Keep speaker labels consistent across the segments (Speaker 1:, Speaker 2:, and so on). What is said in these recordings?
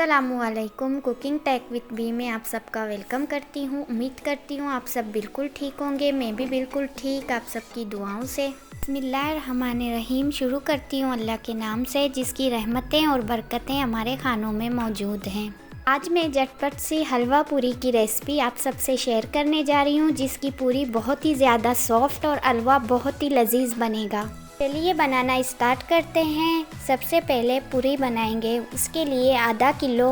Speaker 1: अस्सलामुअलैकुम। Cooking take with B में आप सबका वेलकम करती हूँ। उम्मीद करती हूँ आप सब बिल्कुल ठीक होंगे। मैं भी बिल्कुल ठीक, आप सबकी दुआओं से। बिस्मिल्लाहिर्रहमानिर्रहीम। शुरू करती हूँ अल्लाह के नाम से, जिसकी रहमतें और बरकतें हमारे खानों में मौजूद हैं। आज मैं झटपट सी हलवा पूरी की रेसिपी आप सबसे शेयर करने जा रही हूँ, जिसकी पूरी बहुत ही ज़्यादा सॉफ्ट और हलवा बहुत ही लजीज बनेगा। चलिए बनाना स्टार्ट करते हैं। सबसे पहले पूरी बनाएंगे। उसके लिए आधा किलो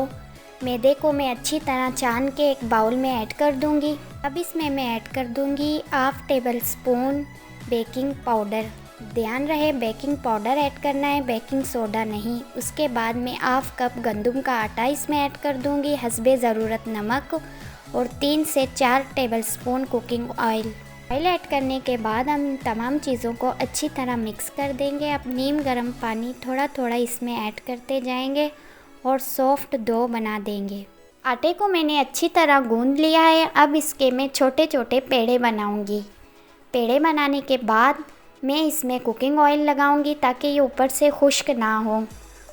Speaker 1: मैदे को मैं अच्छी तरह छान के एक बाउल में ऐड कर दूंगी। अब इसमें मैं ऐड कर दूंगी half table spoon baking powder. ध्यान रहे बेकिंग पाउडर ऐड करना है, बेकिंग सोडा नहीं। उसके बाद मैं हाफ कप गंदम का आटा इसमें ऐड कर दूंगी, हस्बे ज़रूरत नमक और 3 से 4 table spoon cooking oil add करने के बाद हम तमाम चीज़ों को अच्छी तरह मिक्स कर देंगे। अब नीम गर्म पानी थोड़ा थोड़ा इसमें ऐड करते जाएंगे और सॉफ्ट डो बना देंगे। आटे को मैंने अच्छी तरह गूंद लिया है। अब इसके मैं छोटे छोटे पेड़े बनाऊंगी। पेड़े बनाने के बाद मैं इसमें कुकिंग ऑयल लगाऊंगी ताकि ये ऊपर से खुश्क ना हो।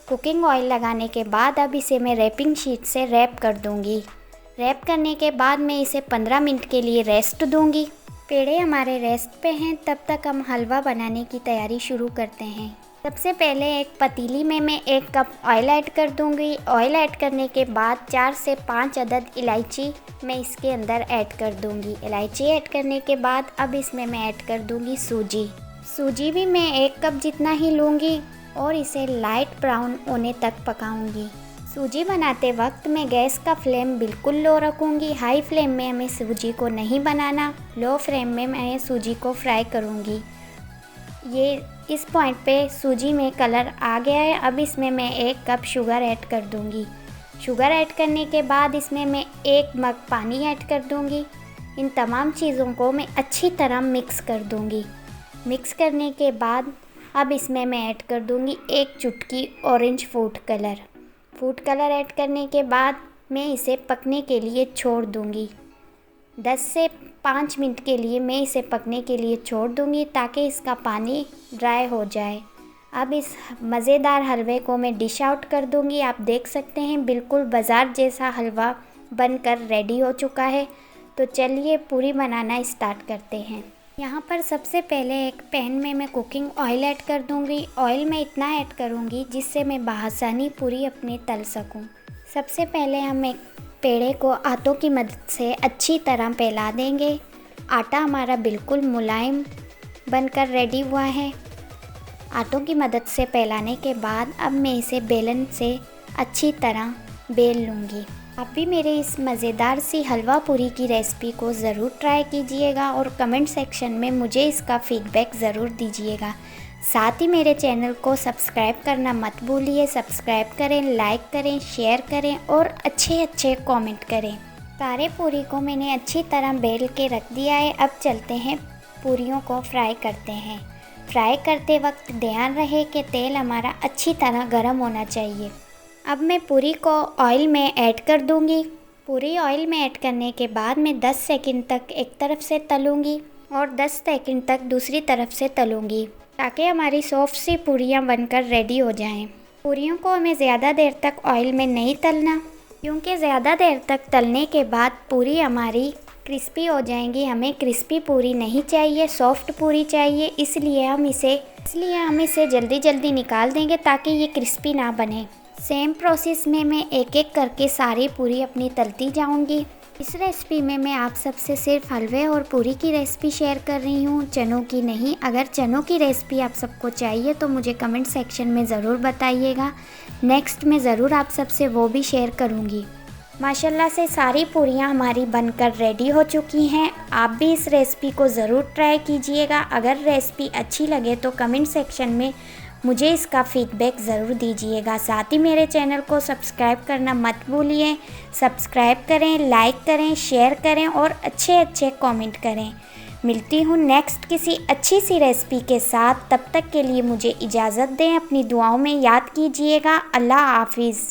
Speaker 1: कुकिंग ऑयल लगाने के बाद अब इसे मैं रैपिंग शीट से रैप कर दूंगी। रैप करने के बाद मैं इसे 15 मिनट के लिए रेस्ट दूंगी। पेड़े हमारे रेस्ट पे हैं, तब तक हम हलवा बनाने की तैयारी शुरू करते हैं। सबसे पहले एक पतीली में मैं 1 कप ऑयल ऐड कर दूंगी। ऑयल ऐड करने के बाद 4 से 5 अदद इलायची मैं इसके अंदर ऐड कर दूंगी। इलायची ऐड करने के बाद अब इसमें मैं ऐड कर दूंगी सूजी। सूजी भी मैं 1 कप जितना ही लूँगी और इसे लाइट ब्राउन होने तक पकाऊंगी। सूजी बनाते वक्त मैं गैस का फ्लेम बिल्कुल लो रखूँगी। हाई फ्लेम में हमें सूजी को नहीं बनाना, लो फ्लेम में मैं सूजी को फ्राई करूँगी। ये इस पॉइंट पे सूजी में कलर आ गया है। अब इसमें मैं 1 कप शुगर ऐड कर दूँगी। शुगर ऐड करने के बाद इसमें मैं 1 मग पानी ऐड कर दूँगी। इन तमाम चीज़ों को मैं अच्छी तरह मिक्स कर दूँगी। मिक्स करने के बाद अब इसमें मैं ऐड कर दूँगी 1 चुटकी orange food colour. Food colour add करने के बाद मैं इसे पकने के लिए छोड़ दूंगी। 10 से 5 मिनट के लिए मैं इसे पकने के लिए छोड़ दूंगी ताकि इसका पानी ड्राई हो जाए। अब इस मज़ेदार हलवे को मैं डिश आउट कर दूंगी। आप देख सकते हैं बिल्कुल बाज़ार जैसा हलवा बनकर रेडी हो चुका है। तो चलिए पूरी बनाना स्टार्ट करते हैं। यहाँ पर सबसे पहले एक पैन में मैं कुकिंग ऑयल ऐड कर दूँगी। ऑयल में इतना ऐड करूँगी जिससे मैं बआसानी पूरी अपने तल सकूँ। सबसे पहले हम एक पेड़े को हाथों की मदद से अच्छी तरह फैला देंगे। आटा हमारा बिल्कुल मुलायम बनकर रेडी हुआ है। हाथों की मदद से फैलाने के बाद अब मैं इसे बेलन से अच्छी तरह बेल लूँगी। आप भी मेरे इस मज़ेदार सी हलवा पूरी की रेसिपी को ज़रूर ट्राई कीजिएगा और कमेंट सेक्शन में मुझे इसका फीडबैक ज़रूर दीजिएगा। साथ ही मेरे चैनल को सब्सक्राइब करना मत भूलिए। सब्सक्राइब करें, लाइक करें, शेयर करें और अच्छे कमेंट करें। सारे पूरी को मैंने अच्छी तरह बेल के रख दिया है। अब चलते हैं पूरियों को फ्राई करते हैं। फ्राई करते वक्त ध्यान रहे कि तेल हमारा अच्छी तरह गर्म होना चाहिए। अब मैं पूरी को ऑयल में ऐड कर दूंगी। पूरी ऑयल में ऐड करने के बाद मैं 10 सेकंड तक एक तरफ से तलूंगी और 10 सेकंड तक दूसरी तरफ से तलूंगी ताकि हमारी सॉफ्ट सी पूरियां बनकर रेडी हो जाएं। पूरियों को हमें ज़्यादा देर तक ऑयल में नहीं तलना, क्योंकि ज़्यादा देर तक तलने के बाद पूरी हमारी क्रिस्पी हो जाएंगी। हमें क्रिस्पी पूरी नहीं चाहिए, सॉफ्ट पूरी चाहिए। इसलिए हम इसे जल्दी निकाल देंगे ताकि ये क्रिस्पी ना बने। सेम प्रोसेस में मैं एक करके सारी पूरी अपनी तलती जाऊंगी। इस रेसिपी में मैं आप सबसे सिर्फ हलवे और पूरी की रेसिपी शेयर कर रही हूँ, चनों की नहीं। अगर चनों की रेसिपी आप सबको चाहिए तो मुझे कमेंट सेक्शन में ज़रूर बताइएगा। नेक्स्ट में ज़रूर आप सबसे वो भी शेयर करूँगी। माशाल्लाह से सारी पूरियाँ हमारी बनकर रेडी हो चुकी हैं। आप भी इस रेसिपी को ज़रूर ट्राई कीजिएगा। अगर रेसिपी अच्छी लगे तो कमेंट सेक्शन में मुझे इसका फीडबैक ज़रूर दीजिएगा। साथ ही मेरे चैनल को सब्सक्राइब करना मत भूलिए। सब्सक्राइब करें, लाइक करें, शेयर करें और अच्छे कमेंट करें। मिलती हूँ नेक्स्ट किसी अच्छी सी रेसिपी के साथ। तब तक के लिए मुझे इजाज़त दें। अपनी दुआओं में याद कीजिएगा। अल्लाह हाफिज़।